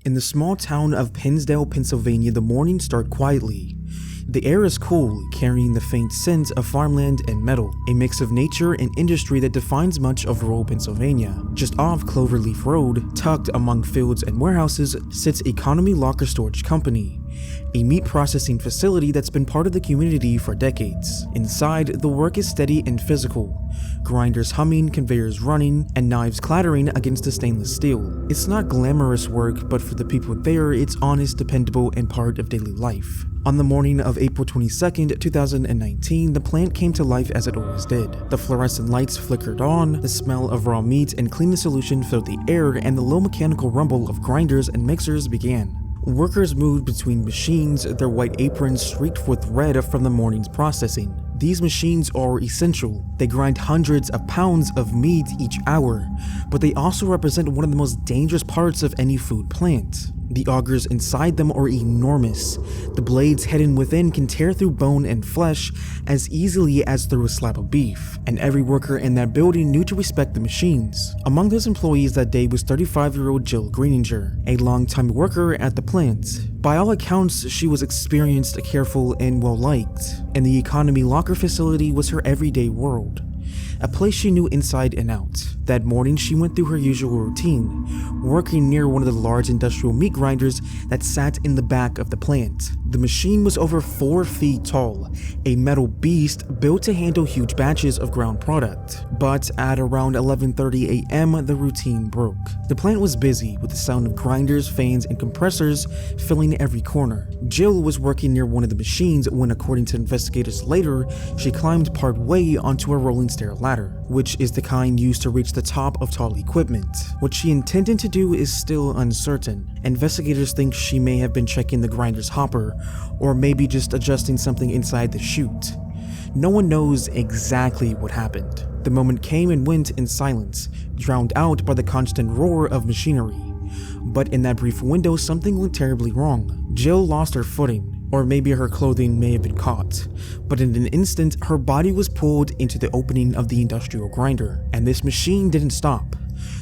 In the small town of Pennsdale, Pennsylvania, the mornings start quietly. The air is cool, carrying the faint scent of farmland and metal, a mix of nature and industry that defines much of rural Pennsylvania. Just off Cloverleaf Road, tucked among fields and warehouses, sits Economy Locker Storage Company, a meat processing facility that's been part of the community for decades. Inside, the work is steady and physical. Grinders humming, conveyors running, and knives clattering against the stainless steel. It's not glamorous work, but for the people there, it's honest, dependable, and part of daily life. On the morning of April 22nd, 2019, the plant came to life as it always did. The fluorescent lights flickered on, the smell of raw meat and cleaning solution filled the air, and the low mechanical rumble of grinders and mixers began. Workers moved between machines, their white aprons streaked with red from the morning's processing. These machines are essential. They grind hundreds of pounds of meat each hour, but they also represent one of the most dangerous parts of any food plant. The augers inside them are enormous. The blades hidden within can tear through bone and flesh as easily as through a slab of beef, and every worker in that building knew to respect the machines. Among those employees that day was 35-year-old Jill Greeninger, a longtime worker at the plant. By all accounts, she was experienced, careful, and well-liked, and the Economy Locker facility was her everyday world, a place she knew inside and out. That morning, she went through her usual routine, working near one of the large industrial meat grinders that sat in the back of the plant. The machine was over 4 feet tall, a metal beast built to handle huge batches of ground product. But at around 11:30 a.m., the routine broke. The plant was busy, with the sound of grinders, fans, and compressors filling every corner. Jill was working near one of the machines when, according to investigators later, she climbed part way onto a rolling stair ladder, which is the kind used to reach the top of tall equipment. What she intended to do is still uncertain. Investigators think she may have been checking the grinder's hopper, or maybe just adjusting something inside the chute. No one knows exactly what happened. The moment came and went in silence, drowned out by the constant roar of machinery. But in that brief window, something went terribly wrong. Jill lost her footing, or maybe her clothing may have been caught, but in an instant, her body was pulled into the opening of the industrial grinder, and this machine didn't stop.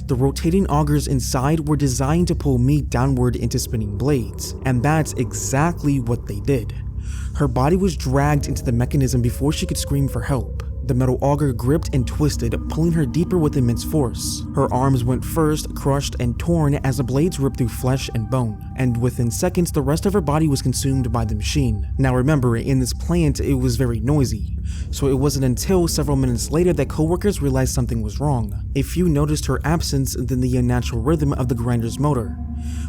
The rotating augers inside were designed to pull meat downward into spinning blades, and that's exactly what they did. Her body was dragged into the mechanism before she could scream for help. The metal auger gripped and twisted, pulling her deeper with immense force. Her arms went first, crushed and torn as the blades ripped through flesh and bone, and within seconds the rest of her body was consumed by the machine. Now remember, in this plant it was very noisy, so it wasn't until several minutes later that co-workers realized something was wrong. A few noticed her absence, then the unnatural rhythm of the grinder's motor.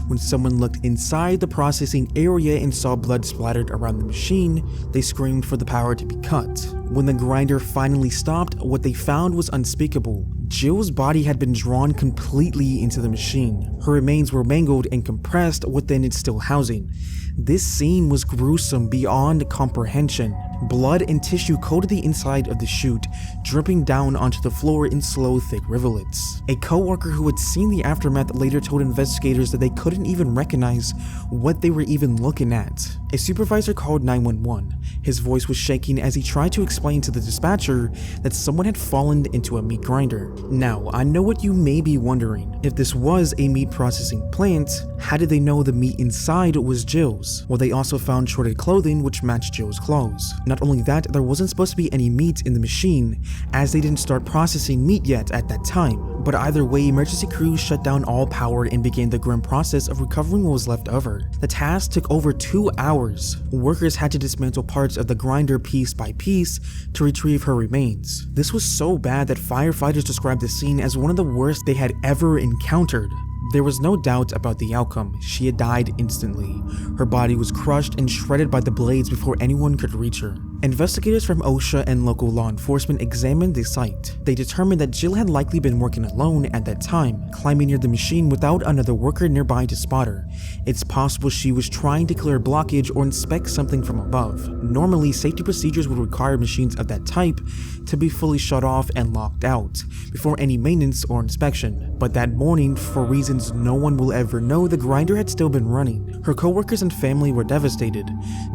When someone looked inside the processing area and saw blood splattered around the machine, they screamed for the power to be cut. When the grinder finally stopped, what they found was unspeakable. Jill's body had been drawn completely into the machine. Her remains were mangled and compressed within its steel housing. This scene was gruesome beyond comprehension. Blood and tissue coated the inside of the chute, dripping down onto the floor in slow, thick rivulets. A co-worker who had seen the aftermath later told investigators that they couldn't even recognize what they were even looking at. A supervisor called 911. His voice was shaking as he tried to explain to the dispatcher that someone had fallen into a meat grinder. Now, I know what you may be wondering. If this was a meat processing plant, how did they know the meat inside was Jill's? Well, they also found shredded clothing which matched Jill's clothes. Not only that, there wasn't supposed to be any meat in the machine, as they didn't start processing meat yet at that time. But either way, emergency crews shut down all power and began the grim process of recovering what was left of her. The task took over 2 hours. Workers had to dismantle parts of the grinder piece by piece to retrieve her remains. This was so bad that firefighters described the scene as one of the worst they had ever encountered. There was no doubt about the outcome. She had died instantly. Her body was crushed and shredded by the blades before anyone could reach her. Investigators from OSHA and local law enforcement examined the site. They determined that Jill had likely been working alone at that time, climbing near the machine without another worker nearby to spot her. It's possible she was trying to clear a blockage or inspect something from above. Normally, safety procedures would require machines of that type to be fully shut off and locked out before any maintenance or inspection. But that morning, for reasons no one will ever know, the grinder had still been running. Her coworkers and family were devastated.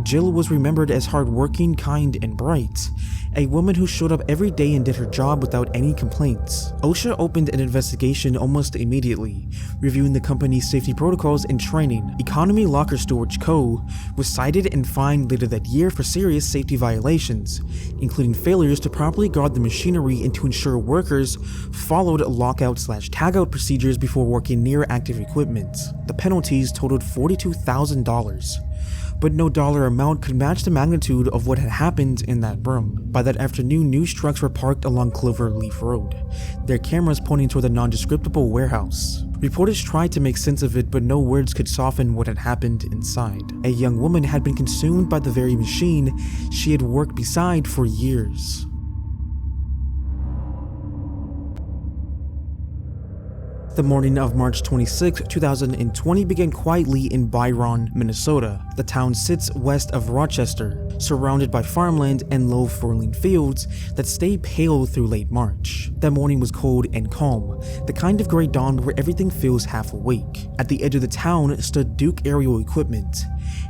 Jill was remembered as hardworking, kind, kind and bright, a woman who showed up every day and did her job without any complaints. OSHA opened an investigation almost immediately, reviewing the company's safety protocols and training. Economy Locker Storage Co. was cited and fined later that year for serious safety violations, including failures to properly guard the machinery and to ensure workers followed lockout/tagout procedures before working near active equipment. The penalties totaled $42,000. But no dollar amount could match the magnitude of what had happened in that room. By that afternoon, news trucks were parked along Cloverleaf Road, their cameras pointing toward the nondescriptible warehouse. Reporters tried to make sense of it, but no words could soften what had happened inside. A young woman had been consumed by the very machine she had worked beside for years. The morning of March 26, 2020 began quietly in Byron, Minnesota. The town sits west of Rochester, surrounded by farmland and low rolling fields that stay pale through late March. That morning was cold and calm, the kind of gray dawn where everything feels half awake. At the edge of the town stood Duke Aerial Equipment,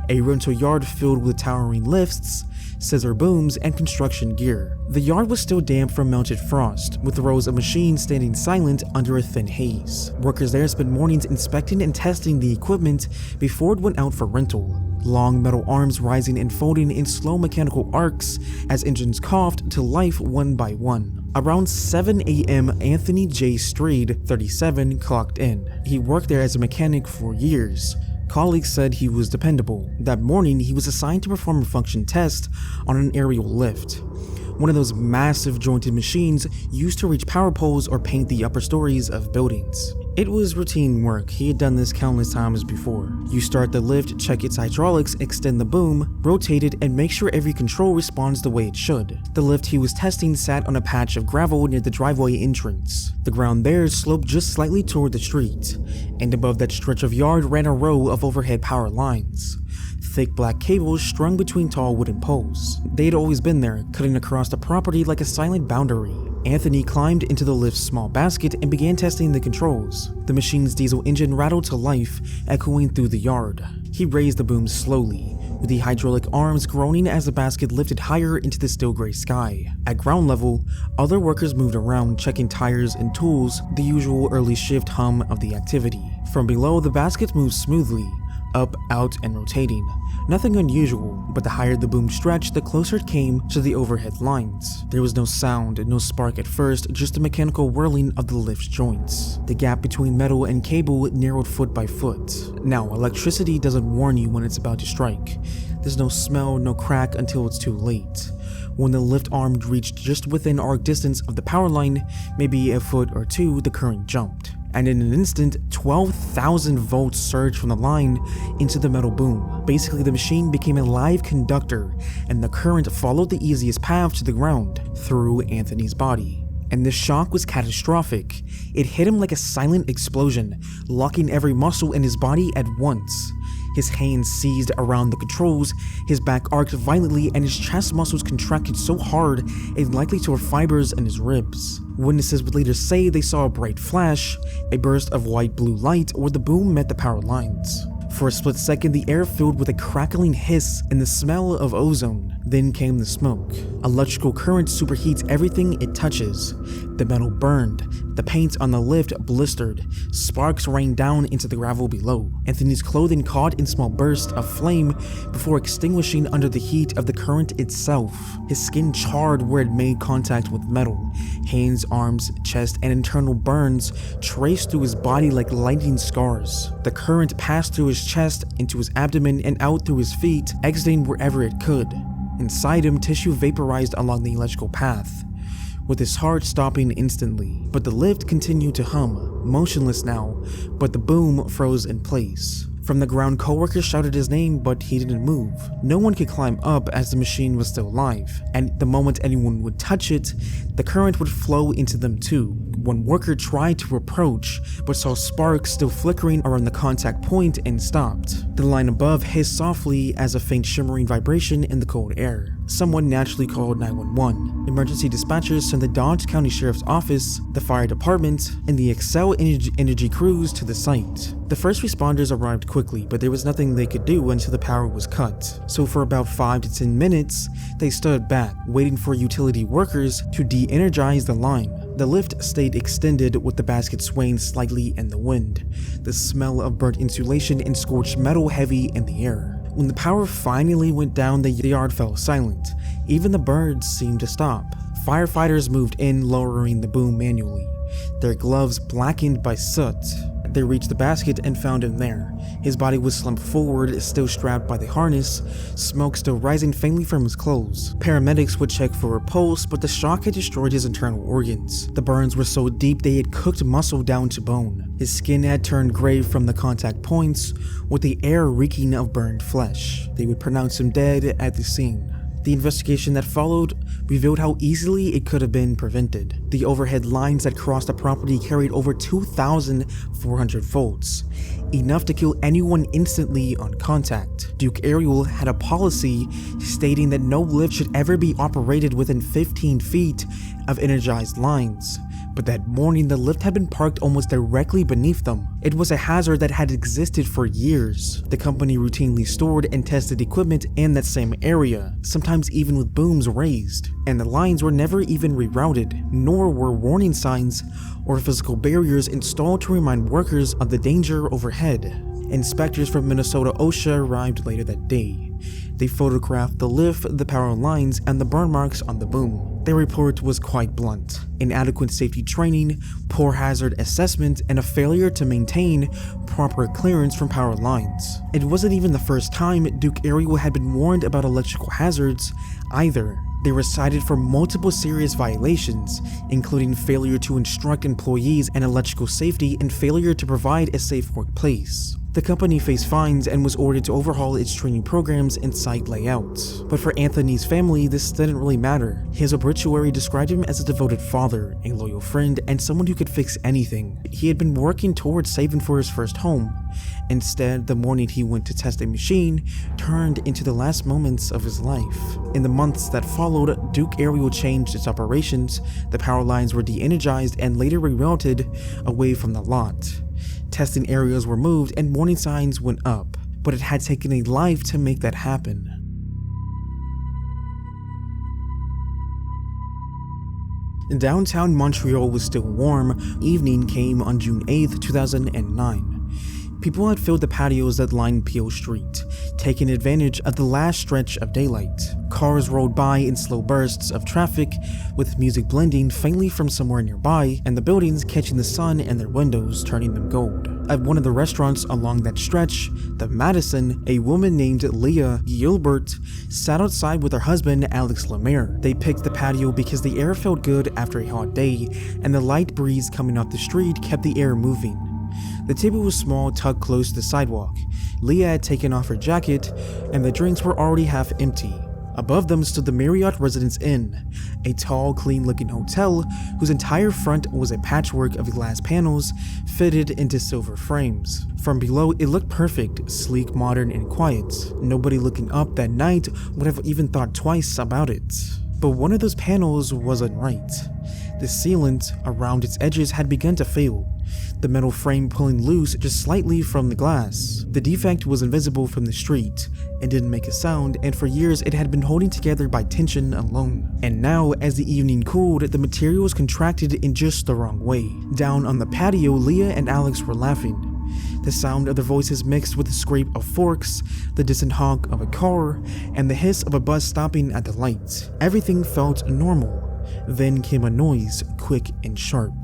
a rental yard filled with towering lifts, scissor booms, and construction gear. The yard was still damp from melted frost, with rows of machines standing silent under a thin haze. Workers there spent mornings inspecting and testing the equipment before it went out for rental. Long metal arms rising and folding in slow mechanical arcs as engines coughed to life one by one. Around 7 a.m., Anthony J. Streed, 37, clocked in. He worked there as a mechanic for years. Colleagues said he was dependable. That morning, he was assigned to perform a function test on an aerial lift, one of those massive jointed machines used to reach power poles or paint the upper stories of buildings. It was routine work. He had done this countless times before. You start the lift, check its hydraulics, extend the boom, rotate it, and make sure every control responds the way it should. The lift he was testing sat on a patch of gravel near the driveway entrance. The ground there sloped just slightly toward the street, and above that stretch of yard ran a row of overhead power lines. Thick black cables strung between tall wooden poles. They had always been there, cutting across the property like a silent boundary. Anthony climbed into the lift's small basket and began testing the controls. The machine's diesel engine rattled to life, echoing through the yard. He raised the boom slowly, with the hydraulic arms groaning as the basket lifted higher into the still gray sky. At ground level, other workers moved around, checking tires and tools, the usual early shift hum of the activity. From below, the basket moved smoothly, up, out, and rotating. Nothing unusual, but the higher the boom stretched, the closer it came to the overhead lines. There was no sound, no spark at first, just the mechanical whirling of the lift's joints. The gap between metal and cable narrowed foot by foot. Now, electricity doesn't warn you when it's about to strike. There's no smell, no crack until it's too late. When the lift arm reached just within arc distance of the power line, maybe a foot or two, the current jumped. And in an instant, 12,000 volts surged from the line into the metal boom. Basically, the machine became a live conductor, and the current followed the easiest path to the ground, through Anthony's body. And this shock was catastrophic. It hit him like a silent explosion, locking every muscle in his body at once. His hands seized around the controls, his back arced violently, and his chest muscles contracted so hard it likely tore fibers in his ribs. Witnesses would later say they saw a bright flash, a burst of white-blue light where the boom met the power lines. For a split second, the air filled with a crackling hiss and the smell of ozone. Then came the smoke. Electrical current superheats everything it touches. The metal burned. The paint on the lift blistered. Sparks rained down into the gravel below. Anthony's clothing caught in small bursts of flame before extinguishing under the heat of the current itself. His skin charred where it made contact with metal. Hands, arms, chest, and internal burns traced through his body like lightning scars. The current passed through his chest, into his abdomen, and out through his feet, exiting wherever it could. Inside him, tissue vaporized along the electrical path, with his heart stopping instantly. But the lift continued to hum, motionless now, but the boom froze in place. From the ground, coworkers shouted his name, but he didn't move. No one could climb up as the machine was still alive, and the moment anyone would touch it, the current would flow into them too. One worker tried to approach, but saw sparks still flickering around the contact point and stopped. The line above hissed softly as a faint shimmering vibration in the cold air. Someone naturally called 911. Emergency dispatchers sent the Dodge County Sheriff's Office, the fire department, and the Excel Energy crews to the site. The first responders arrived quickly, but there was nothing they could do until the power was cut. So for about 5 to 10 minutes, they stood back, waiting for utility workers to de-energize the line. The lift stayed extended with the basket swaying slightly in the wind, the smell of burnt insulation and scorched metal heavy in the air. When the power finally went down, the yard fell silent. Even the birds seemed to stop. Firefighters moved in, lowering the boom manually, their gloves blackened by soot. They reached the basket and found him there. His body was slumped forward, still strapped by the harness, smoke still rising faintly from his clothes. Paramedics would check for a pulse, but the shock had destroyed his internal organs. The burns were so deep they had cooked muscle down to bone. His skin had turned gray from the contact points, with the air reeking of burned flesh. They would pronounce him dead at the scene. The investigation that followed revealed how easily it could have been prevented. The overhead lines that crossed the property carried over 2,400 volts, enough to kill anyone instantly on contact. Duke Ariel had a policy stating that no lift should ever be operated within 15 feet of energized lines. But that morning, the lift had been parked almost directly beneath them. It was a hazard that had existed for years. The company routinely stored and tested equipment in that same area, sometimes even with booms raised. And the lines were never even rerouted, nor were warning signs or physical barriers installed to remind workers of the danger overhead. Inspectors from Minnesota OSHA arrived later that day. They photographed the lift, the power lines, and the burn marks on the boom. Their report was quite blunt: inadequate safety training, poor hazard assessment, and a failure to maintain proper clearance from power lines. It wasn't even the first time Duke Ariel had been warned about electrical hazards either. They were cited for multiple serious violations, including failure to instruct employees in electrical safety and failure to provide a safe workplace. The company faced fines and was ordered to overhaul its training programs and site layouts. But for Anthony's family, this didn't really matter. His obituary described him as a devoted father, a loyal friend, and someone who could fix anything. He had been working towards saving for his first home. Instead, the morning he went to test a machine turned into the last moments of his life. In the months that followed, Duke Ariel changed its operations. The power lines were de-energized and later rerouted away from the lot. Testing areas were moved and warning signs went up, but it had taken a life to make that happen. Downtown Montreal was still warm. Evening came on June 8, 2009. People had filled the patios that lined Peel Street, taking advantage of the last stretch of daylight. Cars rolled by in slow bursts of traffic, with music blending faintly from somewhere nearby, and the buildings catching the sun in their windows, turning them gold. At one of the restaurants along that stretch, the Madison, a woman named Leah Gilbert sat outside with her husband, Alex Lemaire. They picked the patio because the air felt good after a hot day, and the light breeze coming off the street kept the air moving. The table was small, tucked close to the sidewalk. Leah had taken off her jacket, and the drinks were already half empty. Above them stood the Marriott Residence Inn, a tall, clean-looking hotel whose entire front was a patchwork of glass panels fitted into silver frames. From below, it looked perfect, sleek, modern, and quiet. Nobody looking up that night would have even thought twice about it. But one of those panels wasn't right. The sealant around its edges had begun to fail, the metal frame pulling loose just slightly from the glass. The defect was invisible from the street. It didn't make a sound, and for years it had been holding together by tension alone. And now, as the evening cooled, the material was contracted in just the wrong way. Down on the patio, Leah and Alex were laughing. The sound of their voices mixed with the scrape of forks, the distant honk of a car, and the hiss of a bus stopping at the light. Everything felt normal. Then came a noise, quick and sharp.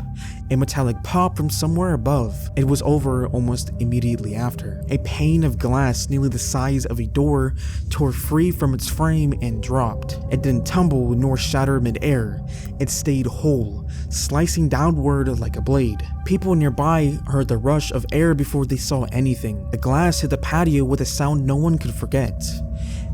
A metallic pop from somewhere above. It was over almost immediately after. A pane of glass nearly the size of a door tore free from its frame and dropped. It didn't tumble nor shatter mid-air. It stayed whole, slicing downward like a blade. People nearby heard the rush of air before they saw anything. The glass hit the patio with a sound no one could forget.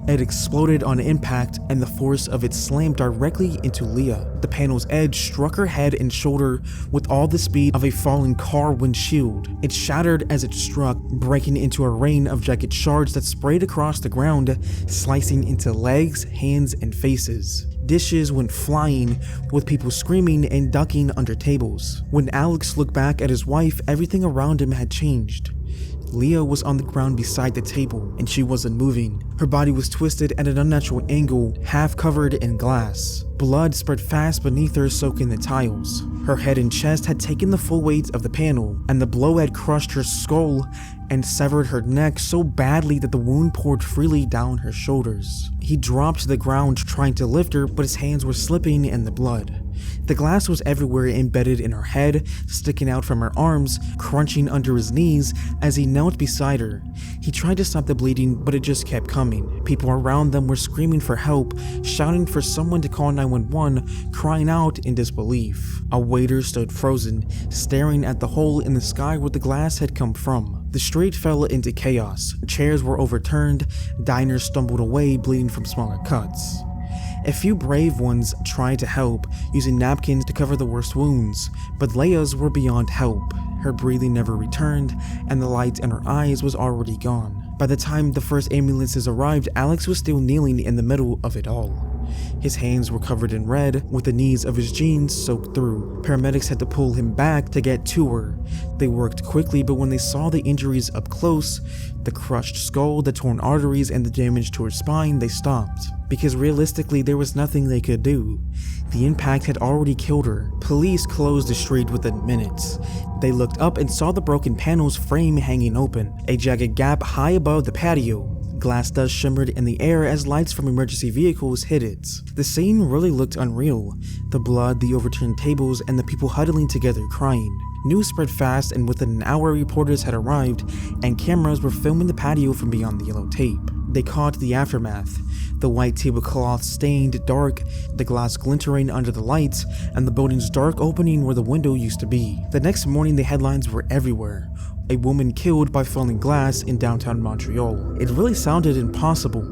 It exploded on impact, and the force of it slammed directly into Leah. The panel's edge struck her head and shoulder with all the speed of a falling car windshield. It shattered as it struck, breaking into a rain of jagged shards that sprayed across the ground, slicing into legs, hands, and faces. Dishes went flying, with people screaming and ducking under tables. When Alex looked back at his wife, everything around him had changed. Leah was on the ground beside the table, and she wasn't moving. Her body was twisted at an unnatural angle, half covered in glass. Blood spread fast beneath her, soaking the tiles. Her head and chest had taken the full weight of the panel, and the blow had crushed her skull and severed her neck so badly that the wound poured freely down her shoulders. He dropped to the ground trying to lift her, but his hands were slipping in the blood. The glass was everywhere, embedded in her head, sticking out from her arms, crunching under his knees as he knelt beside her. He tried to stop the bleeding, but it just kept coming. People around them were screaming for help, shouting for someone to call 911, crying out in disbelief. A waiter stood frozen, staring at the hole in the sky where the glass had come from. The street fell into chaos. Chairs were overturned, diners stumbled away, bleeding from smaller cuts. A few brave ones tried to help, using napkins to cover the worst wounds, but Leah's were beyond help. Her breathing never returned, and the light in her eyes was already gone. By the time the first ambulances arrived, Alex was still kneeling in the middle of it all. His hands were covered in red, with the knees of his jeans soaked through. Paramedics had to pull him back to get to her. They worked quickly, but when they saw the injuries up close, the crushed skull, the torn arteries, and the damage to her spine, they stopped. Because realistically, there was nothing they could do. The impact had already killed her. Police closed the street within minutes. They looked up and saw the broken panel's frame hanging open, a jagged gap high above the patio. Glass dust shimmered in the air as lights from emergency vehicles hit it. The scene really looked unreal. The blood, the overturned tables, and the people huddling together crying. News spread fast, and within an hour reporters had arrived, and cameras were filming the patio from beyond the yellow tape. They caught the aftermath. The white tablecloth stained dark, the glass glintering under the lights, and the building's dark opening where the window used to be. The next morning the headlines were everywhere. A woman killed by falling glass in downtown Montreal. It really sounded impossible,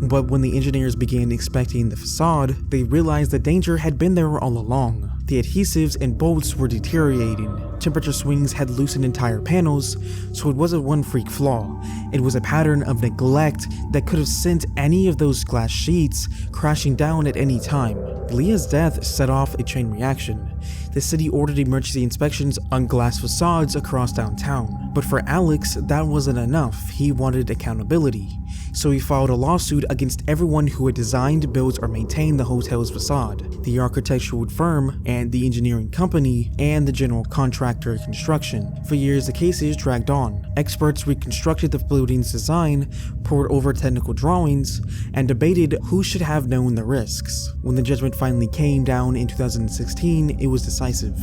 but when the engineers began inspecting the facade, they realized the danger had been there all along. The adhesives and bolts were deteriorating. Temperature swings had loosened entire panels, so it wasn't one freak flaw. It was a pattern of neglect that could have sent any of those glass sheets crashing down at any time. Leah's death set off a chain reaction. The city ordered emergency inspections on glass facades across downtown. But for Alex, that wasn't enough. He wanted accountability. So he filed a lawsuit against everyone who had designed, built, or maintained the hotel's facade. The architectural firm, and the engineering company, and the general contractor construction. For years, the cases dragged on. Experts reconstructed the building's design, pored over technical drawings, and debated who should have known the risks. When the judgment finally came down in 2016, it was decisive.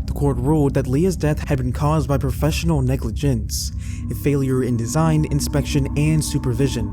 The court ruled that Leah's death had been caused by professional negligence, a failure in design, inspection, and supervision.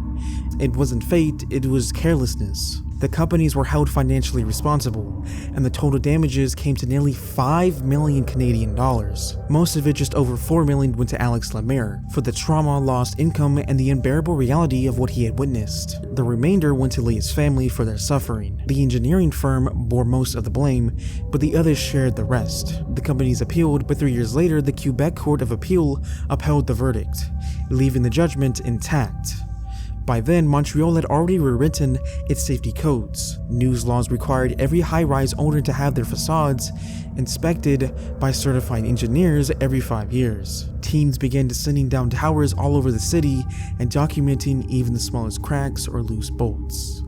It wasn't fate, it was carelessness. The companies were held financially responsible, and the total damages came to nearly 5 million Canadian dollars. Most of it, just over 4 million, went to Alex Lemaire for the trauma, lost income, and the unbearable reality of what he had witnessed. The remainder went to Leah's family for their suffering. The engineering firm bore most of the blame, but the others shared the rest. The companies appealed, but 3 years later, the Quebec Court of Appeal upheld the verdict, leaving the judgment intact. By then, Montreal had already rewritten its safety codes. News laws required every high-rise owner to have their facades inspected by certified engineers every 5 years. Teams began descending down towers all over the city and documenting even the smallest cracks or loose bolts.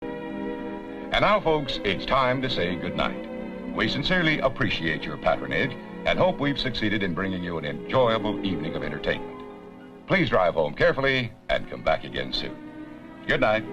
And now, folks, it's time to say goodnight. We sincerely appreciate your patronage and hope we've succeeded in bringing you an enjoyable evening of entertainment. Please drive home carefully and come back again soon. Good night.